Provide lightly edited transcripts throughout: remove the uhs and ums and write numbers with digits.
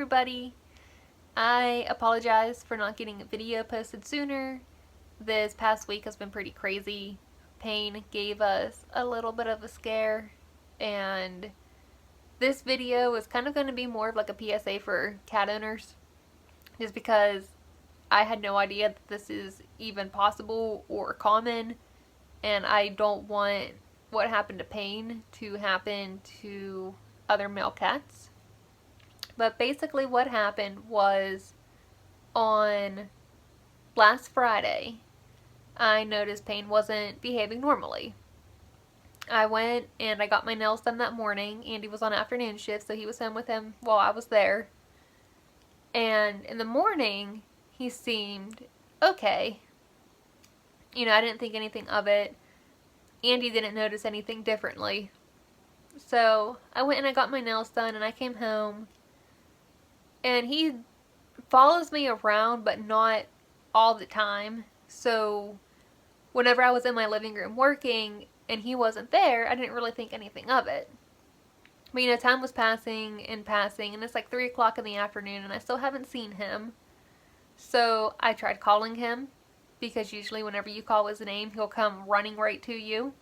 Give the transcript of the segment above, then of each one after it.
everybody. I apologize for not getting a video posted sooner. This past week has been pretty crazy. Pain gave us a little bit of a scare, and this video is kind of going to be more of like a PSA for cat owners, just because I had no idea that this is even possible or common, and I don't want what happened to Pain to happen to other male cats. But basically what happened was, on last Friday, I noticed Pain wasn't behaving normally. I went and I got my nails done that morning. Andy was on afternoon shift, so he was home with him while I was there. And in the morning, he seemed okay. I didn't think anything of it. Andy didn't notice anything differently. So I went and I got my nails done, and I came home. And he follows me around, but not all the time. So whenever I was in my living room working and he wasn't there, I didn't really think anything of it. But time was passing, and it's like 3 o'clock in the afternoon, and I still haven't seen him. So I tried calling him, because usually whenever you call his name, he'll come running right to you.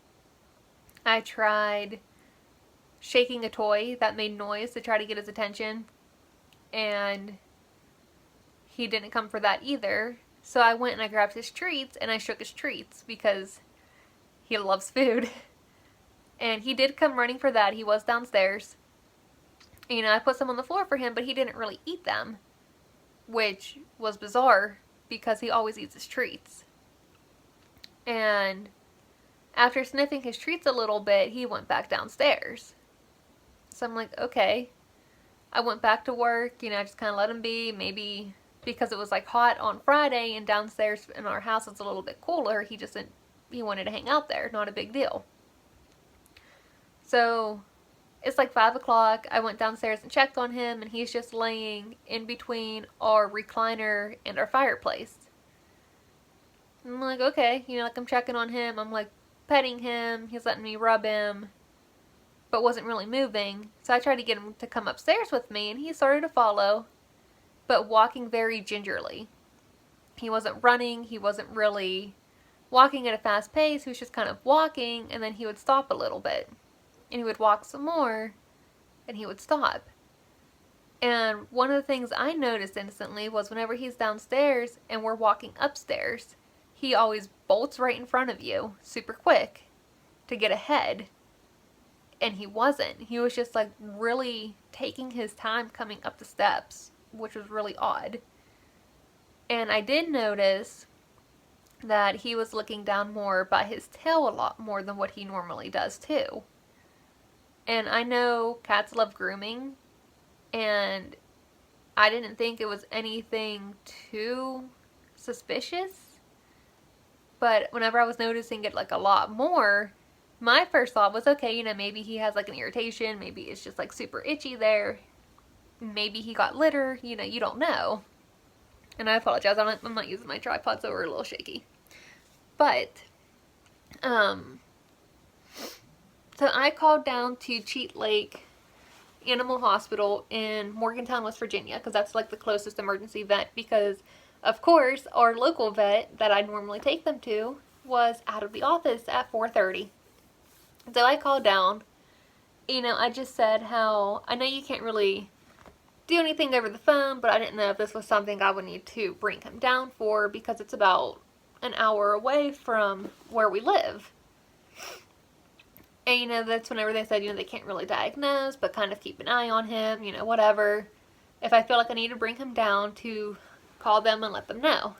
I tried shaking a toy that made noise to try to get his attention, and he didn't come for that either. So I went and I grabbed his treats and I shook his treats because he loves food. And he did come running for that. He was downstairs. I put some on the floor for him, but he didn't really eat them, which was bizarre because he always eats his treats. And after sniffing his treats a little bit, he went back downstairs. So I'm like, okay. I went back to work, I just kind of let him be. Maybe because it was like hot on Friday and downstairs in our house it's a little bit cooler, he wanted to hang out there. Not a big deal. So it's like 5 o'clock. I went downstairs and checked on him, and he's just laying in between our recliner and our fireplace. I'm like, okay, I'm checking on him. I'm like petting him. He's letting me rub him, but wasn't really moving. So I tried to get him to come upstairs with me, and he started to follow, but walking very gingerly. He wasn't running. He wasn't really walking at a fast pace. He was just kind of walking, and then he would stop a little bit. And he would walk some more, and he would stop. And one of the things I noticed instantly was whenever he's downstairs and we're walking upstairs, he always bolts right in front of you super quick to get ahead. And he wasn't. He was just like really taking his time coming up the steps, which was really odd. And I did notice that he was looking down more by his tail a lot more than what he normally does too. And I know cats love grooming, and I didn't think it was anything too suspicious. But whenever I was noticing it like a lot more, my first thought was, okay, maybe he has like an irritation. Maybe it's just like super itchy there. Maybe he got litter. You don't know. And I apologize. I'm not using my tripod, so we're a little shaky. But, so I called down to Cheat Lake Animal Hospital in Morgantown, West Virginia, because that's like the closest emergency vet, because of course our local vet that I normally take them to was out of the office at 4:30. So I called down. I just said how I know you can't really do anything over the phone, but I didn't know if this was something I would need to bring him down for, because it's about an hour away from where we live. And, that's whenever they said, they can't really diagnose, but kind of keep an eye on him, whatever. If I feel like I need to bring him down, to call them and let them know.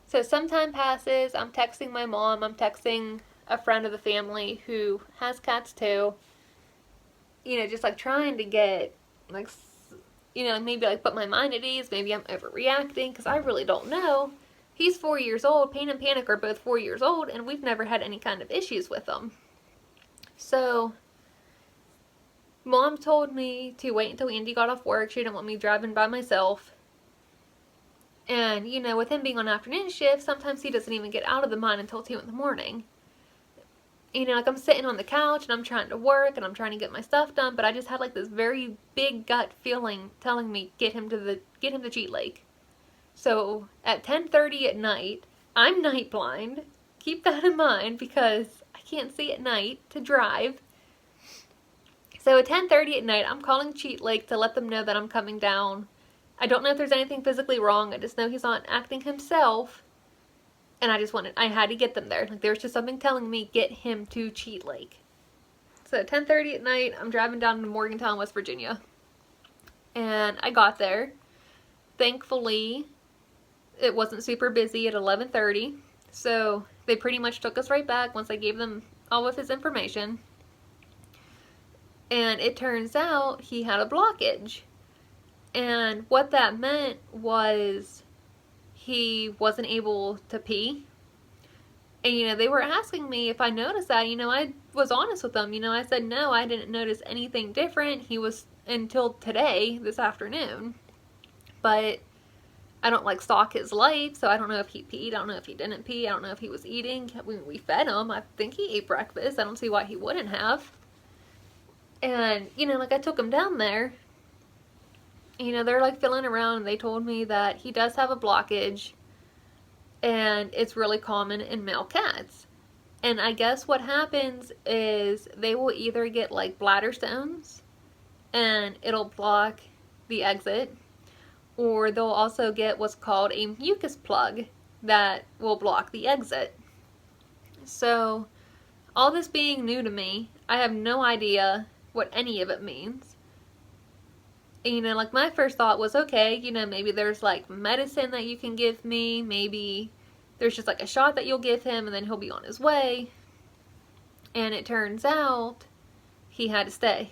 So some time passes. I'm texting my mom. I'm texting a friend of the family who has cats too. Just like trying to get, like, maybe like put my mind at ease. Maybe I'm overreacting, because I really don't know. He's 4 years old. Pain and Panic are both 4 years old, and we've never had any kind of issues with them. So, Mom told me to wait until Andy got off work. She didn't want me driving by myself. And, with him being on afternoon shift, sometimes he doesn't even get out of the mine until 2 in the morning. You know, like I'm sitting on the couch and I'm trying to work and I'm trying to get my stuff done, but I just had like this very big gut feeling telling me get him to Cheat Lake. So at 10:30 at night, I'm night blind. Keep that in mind because I can't see at night to drive. So at 10:30 at night, I'm calling Cheat Lake to let them know that I'm coming down. I don't know if there's anything physically wrong. I just know he's not acting himself. And I had to get them there. Like, there was just something telling me, get him to Cheat Lake. So at 10:30 at night, I'm driving down to Morgantown, West Virginia. And I got there. Thankfully, it wasn't super busy at 11:30. So they pretty much took us right back once I gave them all of his information. And it turns out he had a blockage. And what that meant was he wasn't able to pee. And, you know, they were asking me if I noticed that. You know, I was honest with them. You know, I said, no, I didn't notice anything different. He was until today, this afternoon. But I don't, like, stalk his life, so I don't know if he peed. I don't know if he didn't pee. I don't know if he was eating. We fed him. I think he ate breakfast. I don't see why he wouldn't have. And, you know, like, I took him down there. You know, they're like filling around and they told me that he does have a blockage and it's really common in male cats. And I guess what happens is they will either get like bladder stones and it'll block the exit, or they'll also get what's called a mucus plug that will block the exit. So all this being new to me, I have no idea what any of it means. You know, like my first thought was, okay, you know, maybe there's like medicine that you can give me. Maybe there's just like a shot that you'll give him and then he'll be on his way. And it turns out he had to stay.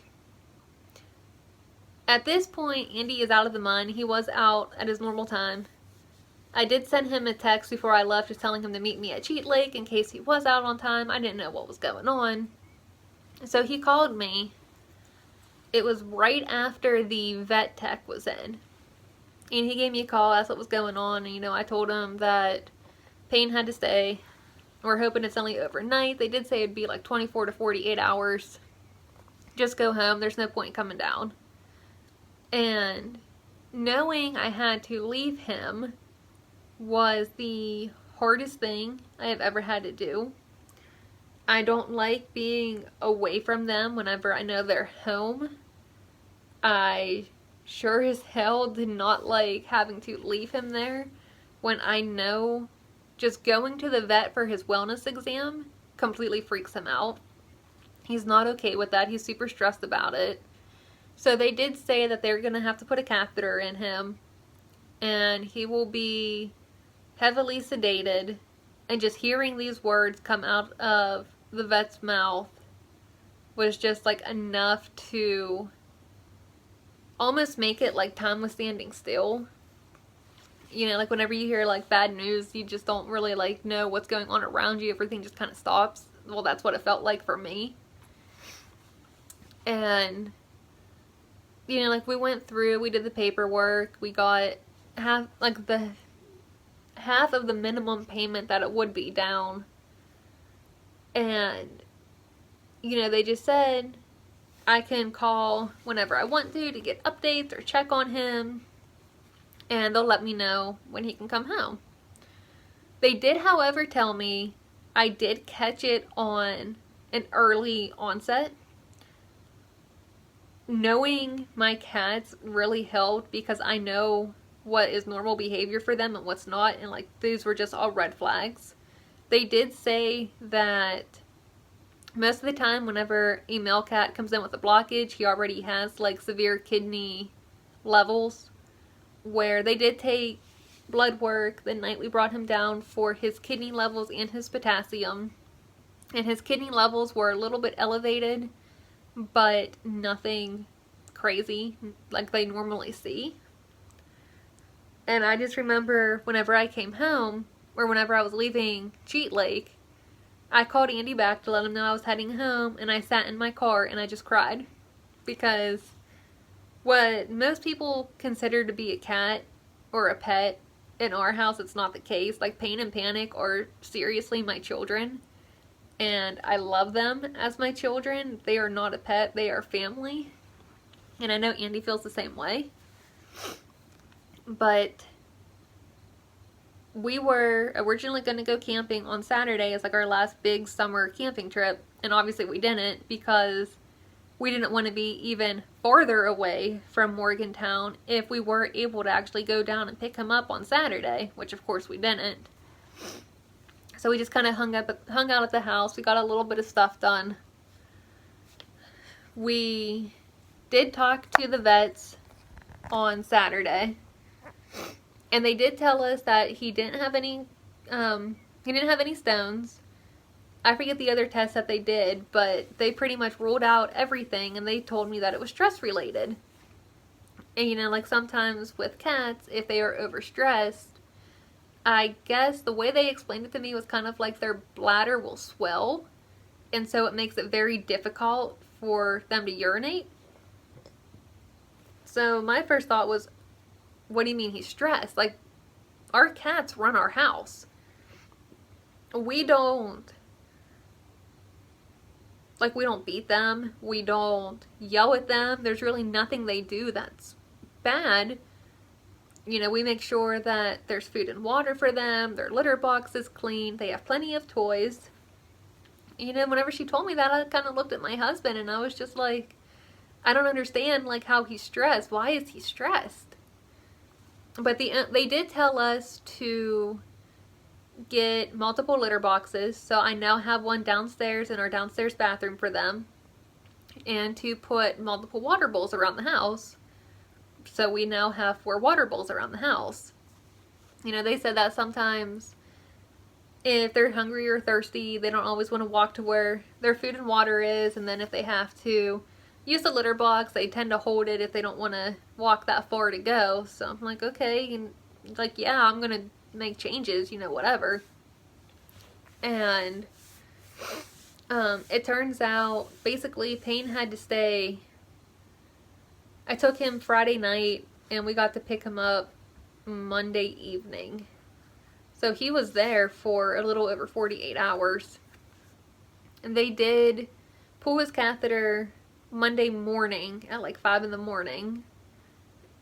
At this point, Andy is out of the mud. He was out at his normal time. I did send him a text before I left just telling him to meet me at Cheat Lake in case he was out on time. I didn't know what was going on. So he called me. It was right after the vet tech was in. And he gave me a call, asked what was going on. And, you know, I told him that Payne had to stay. We're hoping it's only overnight. They did say it'd be like 24 to 48 hours. Just go home. There's no point coming down. And knowing I had to leave him was the hardest thing I have ever had to do. I don't like being away from them whenever I know they're home. I sure as hell did not like having to leave him there when I know just going to the vet for his wellness exam completely freaks him out. He's not okay with that. He's super stressed about it. So they did say that they're going to have to put a catheter in him and he will be heavily sedated, and just hearing these words come out of the vet's mouth was just like enough to almost make it like time was standing still. You know, like whenever you hear like bad news, you just don't really like know what's going on around you. Everything just kind of stops. Well, that's what it felt like for me. And, you know, like we went through, we did the paperwork, we got half of the minimum payment that it would be down. And, you know, they just said I can call whenever I want to get updates or check on him. And they'll let me know when he can come home. They did, however, tell me I did catch it on an early onset. Knowing my cats really helped because I know what is normal behavior for them and what's not. And like these were just all red flags. They did say that most of the time whenever a male cat comes in with a blockage, he already has like severe kidney levels, where they did take blood work the night we brought him down for his kidney levels and his potassium. And his kidney levels were a little bit elevated, but nothing crazy like they normally see. And I just remember whenever I came home, or whenever I was leaving Cheat Lake, I called Andy back to let him know I was heading home, and I sat in my car and I just cried. Because what most people consider to be a cat or a pet, in our house it's not the case. Like Pain and Panic are seriously my children. and I love them as my children. They are not a pet, they are family. And I know Andy feels the same way. But we were originally going to go camping on Saturday as like our last big summer camping trip. And obviously we didn't, because we didn't want to be even farther away from Morgantown if we were able to actually go down and pick him up on Saturday, which of course we didn't. So we just kind of hung out at the house. We got a little bit of stuff done. We did talk to the vets on Saturday, and they did tell us that he didn't have any stones. I forget the other tests that they did, but they pretty much ruled out everything, and they told me that it was stress related. And you know, like sometimes with cats, if they are overstressed, I guess the way they explained it to me was kind of like their bladder will swell, and so it makes it very difficult for them to urinate. So my first thought was, what do you mean he's stressed? Like, our cats run our house. We don't beat them. We don't yell at them. There's really nothing they do that's bad. You know, we make sure that there's food and water for them. Their litter box is clean. They have plenty of toys. You know, whenever she told me that, I kind of looked at my husband and I was just like, I don't understand, like, how he's stressed. Why is he stressed? But they did tell us to get multiple litter boxes. So I now have one downstairs in our downstairs bathroom for them. And to put multiple water bowls around the house. So we now have 4 water bowls around the house. You know, they said that sometimes if they're hungry or thirsty, they don't always want to walk to where their food and water is. And then if they have to use the litter box, they tend to hold it if they don't want to walk that far to go. So I'm like, okay. And like, yeah, I'm going to make changes, you know, whatever. And it turns out basically Payne had to stay. I took him Friday night and we got to pick him up Monday evening. So he was there for a little over 48 hours. And they did pull his catheter Monday morning at like 5 in the morning.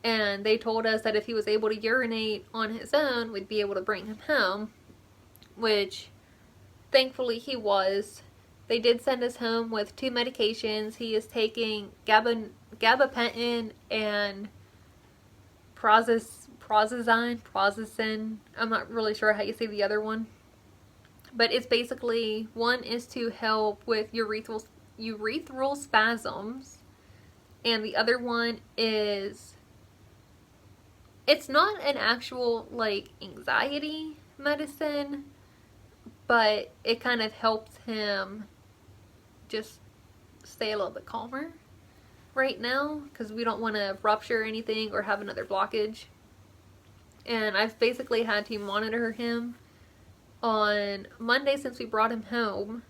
And they told us that if he was able to urinate on his own, we'd be able to bring him home. Which, thankfully, he was. They did send us home with 2 medications. He is taking gabapentin and prazosin. I'm not really sure how you say the other one. But it's basically, one is to help with urethral spasms. And the other one is, it's not an actual, like, anxiety medicine, but it kind of helps him just stay a little bit calmer right now, because we don't want to rupture anything or have another blockage. And I've basically had to monitor him on Monday since we brought him home.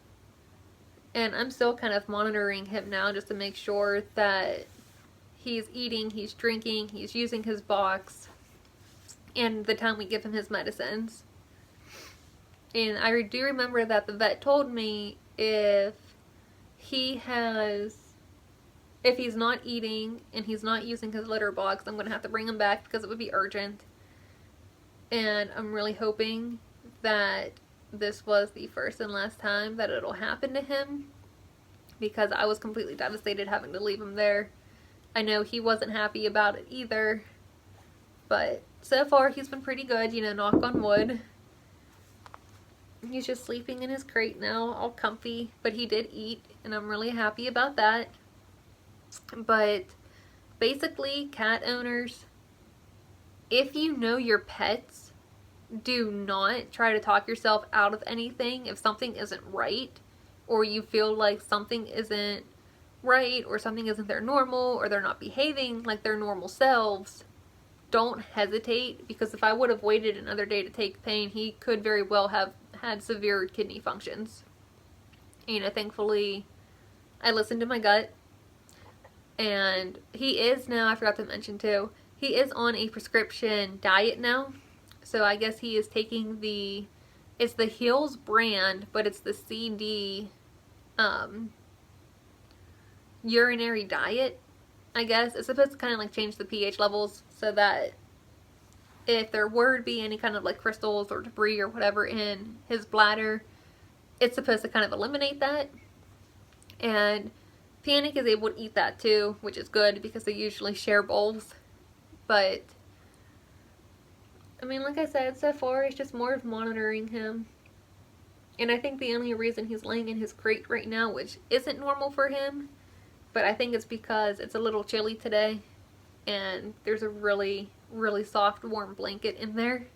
And I'm still kind of monitoring him now just to make sure that he's eating, he's drinking, he's using his box, and the time we give him his medicines. And I do remember that the vet told me if he's not eating and he's not using his litter box, I'm going to have to bring him back because it would be urgent. And I'm really hoping that this was the first and last time that it'll happen to him, because I was completely devastated having to leave him there. I know he wasn't happy about it either, but so far he's been pretty good, you know, knock on wood. He's just sleeping in his crate now, all comfy, but he did eat, and I'm really happy about that. But basically, cat owners, if you know your pets, do not try to talk yourself out of anything if something isn't right, or you feel like something isn't right, or something isn't their normal, or they're not behaving like their normal selves. Don't hesitate, because if I would have waited another day to take Payne, he could very well have had severe kidney functions. You know, thankfully, I listened to my gut, and he is now, I forgot to mention too, he is on a prescription diet now. So I guess he is taking the It's the Hills brand, but it's the CD urinary diet, I guess. It's supposed to kind of like change the pH levels so that if there were to be any kind of like crystals or debris or whatever in his bladder, it's supposed to kind of eliminate that. And Panic is able to eat that too, which is good because they usually share bowls. But I mean, like I said, so far it's just more of monitoring him. And I think the only reason he's laying in his crate right now, which isn't normal for him, but I think it's because it's a little chilly today and there's a really, really soft, warm blanket in there.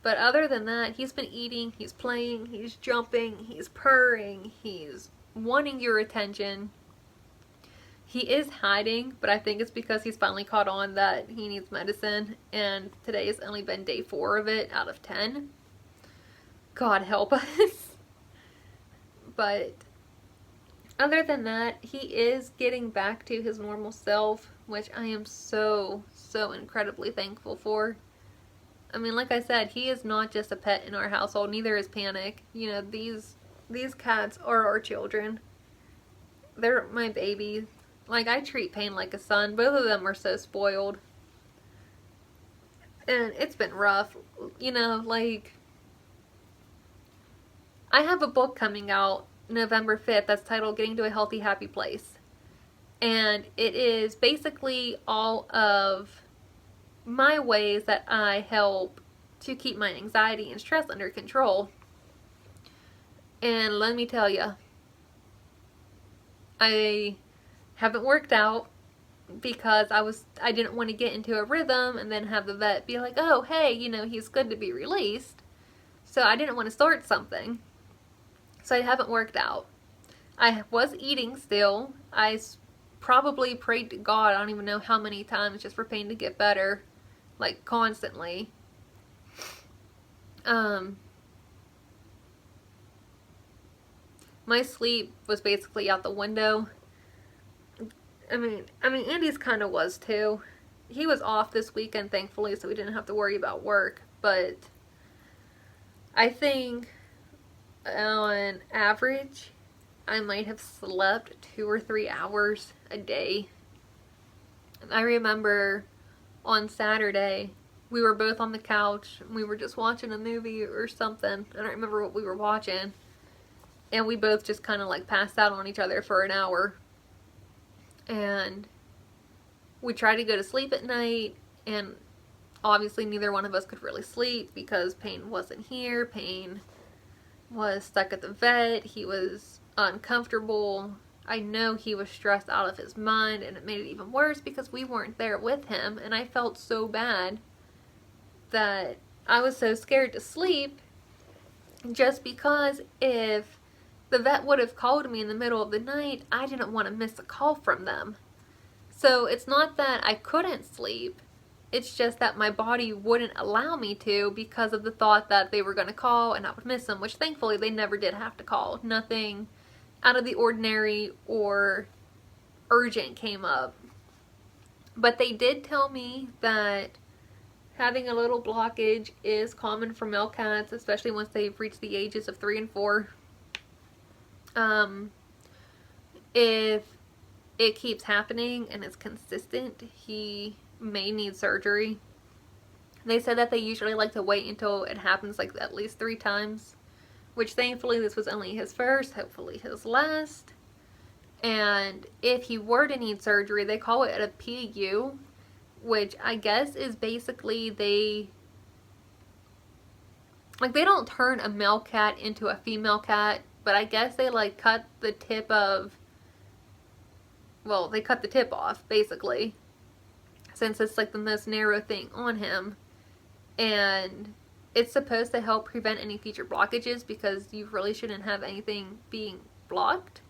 But other than that, he's been eating, he's playing, he's jumping, he's purring, he's wanting your attention. He is hiding, but I think it's because he's finally caught on that he needs medicine, and today has only been day 4 of it out of 10. God help us. But other than that, he is getting back to his normal self, which I am so, so incredibly thankful for. I mean, like I said, he is not just a pet in our household, neither is Panic. You know, these cats are our children. They're my babies. Like, I treat Pain like a son. Both of them are so spoiled. And it's been rough. You know, like, I have a book coming out November 5th that's titled Getting to a Healthy, Happy Place. And it is basically all of my ways that I help to keep my anxiety and stress under control. And let me tell you, I haven't worked out because I didn't want to get into a rhythm and then have the vet be like, oh, hey, you know, he's good to be released. So I didn't want to start something. So I haven't worked out. I was eating still. I probably prayed to God, I don't even know how many times, just for Pain to get better. Like, constantly. My sleep was basically out the window. I mean, Andy's kind of was too. He was off this weekend, thankfully, so we didn't have to worry about work. But I think on average, I might have slept 2 or 3 hours a day. And I remember on Saturday, we were both on the couch, and we were just watching a movie or something. I don't remember what we were watching. And we both just kind of like passed out on each other for an hour. And we tried to go to sleep at night, and obviously neither one of us could really sleep because Pain wasn't here. Pain was stuck at the vet. He was uncomfortable. I know he was stressed out of his mind, and it made it even worse because we weren't there with him, and I felt so bad that I was so scared to sleep just because if the vet would have called me in the middle of the night, I didn't want to miss a call from them. So it's not that I couldn't sleep, it's just that my body wouldn't allow me to because of the thought that they were going to call and I would miss them, which thankfully they never did have to call. Nothing out of the ordinary or urgent came up. But they did tell me that having a little blockage is common for male cats, especially once they've reached the ages of 3 and 4. If it keeps happening and it's consistent, he may need surgery. They said that they usually like to wait until it happens like at least 3 times, which thankfully this was only his first, hopefully his last. And if he were to need surgery, they call it a PU, which I guess is basically they don't turn a male cat into a female cat, but I guess they like cut the tip of, well, they cut the tip off basically, since it's like the most narrow thing on him. And it's supposed to help prevent any future blockages because you really shouldn't have anything being blocked.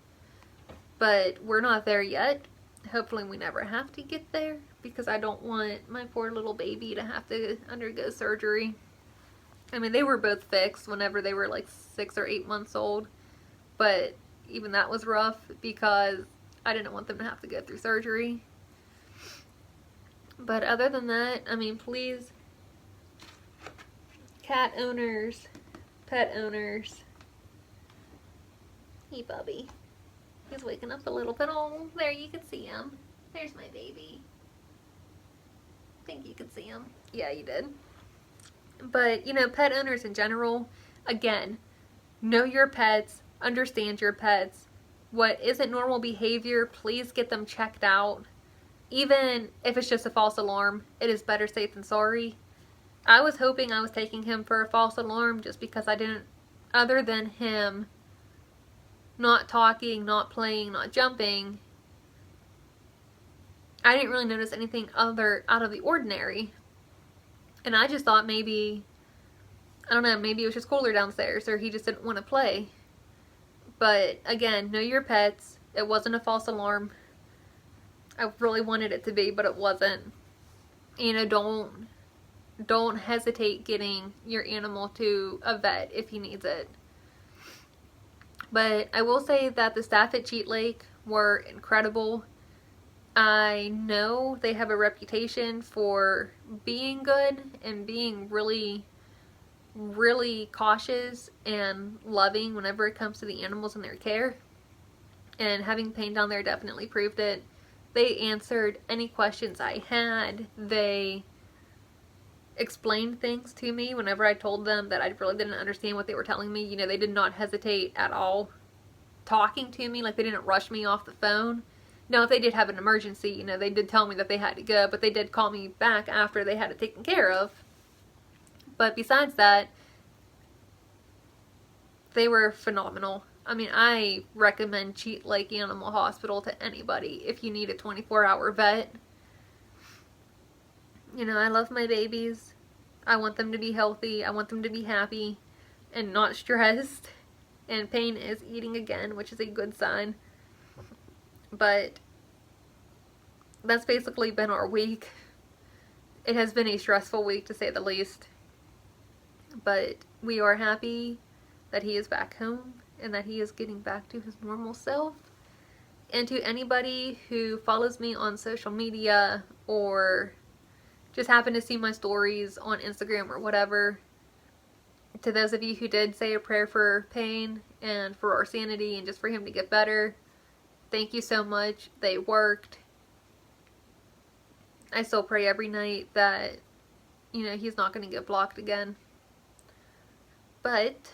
But we're not there yet. Hopefully we never have to get there because I don't want my poor little baby to have to undergo surgery. I mean, they were both fixed whenever they were like 6 or 8 months old, but even that was rough because I didn't want them to have to go through surgery. But other than that, I mean, please, cat owners, pet owners. Hey, Bubby. He's waking up a little bit. Oh, there you can see him. There's my baby. Think you could see him. Yeah, you did. But, you know, pet owners in general, again, know your pets, understand your pets. What isn't normal behavior, please get them checked out. Even if it's just a false alarm, it is better safe than sorry. I was hoping I was taking him for a false alarm just because I didn't, other than him not talking, not playing, not jumping, I didn't really notice anything other out of the ordinary. And I just thought maybe, I don't know, maybe it was just cooler downstairs or he just didn't want to play. But again, know your pets. It wasn't a false alarm. I really wanted it to be, but it wasn't. You know, don't hesitate getting your animal to a vet if he needs it. But I will say that the staff at Cheat Lake were incredible. I know they have a reputation for being good and being really, really cautious and loving whenever it comes to the animals and their care. And having Payne down there definitely proved it. They answered any questions I had. They explained things to me whenever I told them that I really didn't understand what they were telling me. You know, they did not hesitate at all talking to me. Like, they didn't rush me off the phone. Now, if they did have an emergency, you know, they did tell me that they had to go, but they did call me back after they had it taken care of. But besides that, they were phenomenal. I mean, I recommend Cheat Lake Animal Hospital to anybody if you need a 24-hour vet. You know, I love my babies. I want them to be healthy. I want them to be happy and not stressed. And Payne is eating again, which is a good sign. But that's basically been our week. It has been a stressful week, to say the least. But we are happy that he is back home and that he is getting back to his normal self. And to anybody who follows me on social media or just happen to see my stories on Instagram or whatever, to those of you who did say a prayer for Payne and for our sanity and just for him to get better, thank you so much. They worked. I still pray every night that, you know, he's not going to get blocked again. But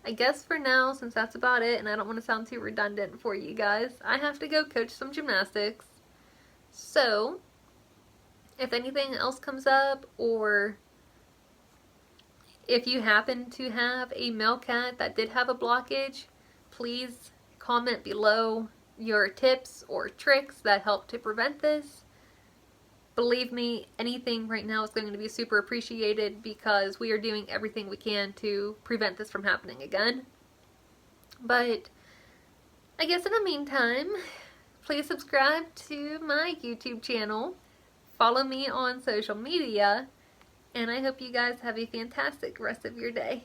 I guess for now, since that's about it, and I don't want to sound too redundant for you guys, I have to go coach some gymnastics. So, if anything else comes up, or if you happen to have a male cat that did have a blockage, please comment below your tips or tricks that help to prevent this. Believe me, anything right now is going to be super appreciated because we are doing everything we can to prevent this from happening again. But I guess in the meantime, please subscribe to my YouTube channel. Follow me on social media. And I hope you guys have a fantastic rest of your day.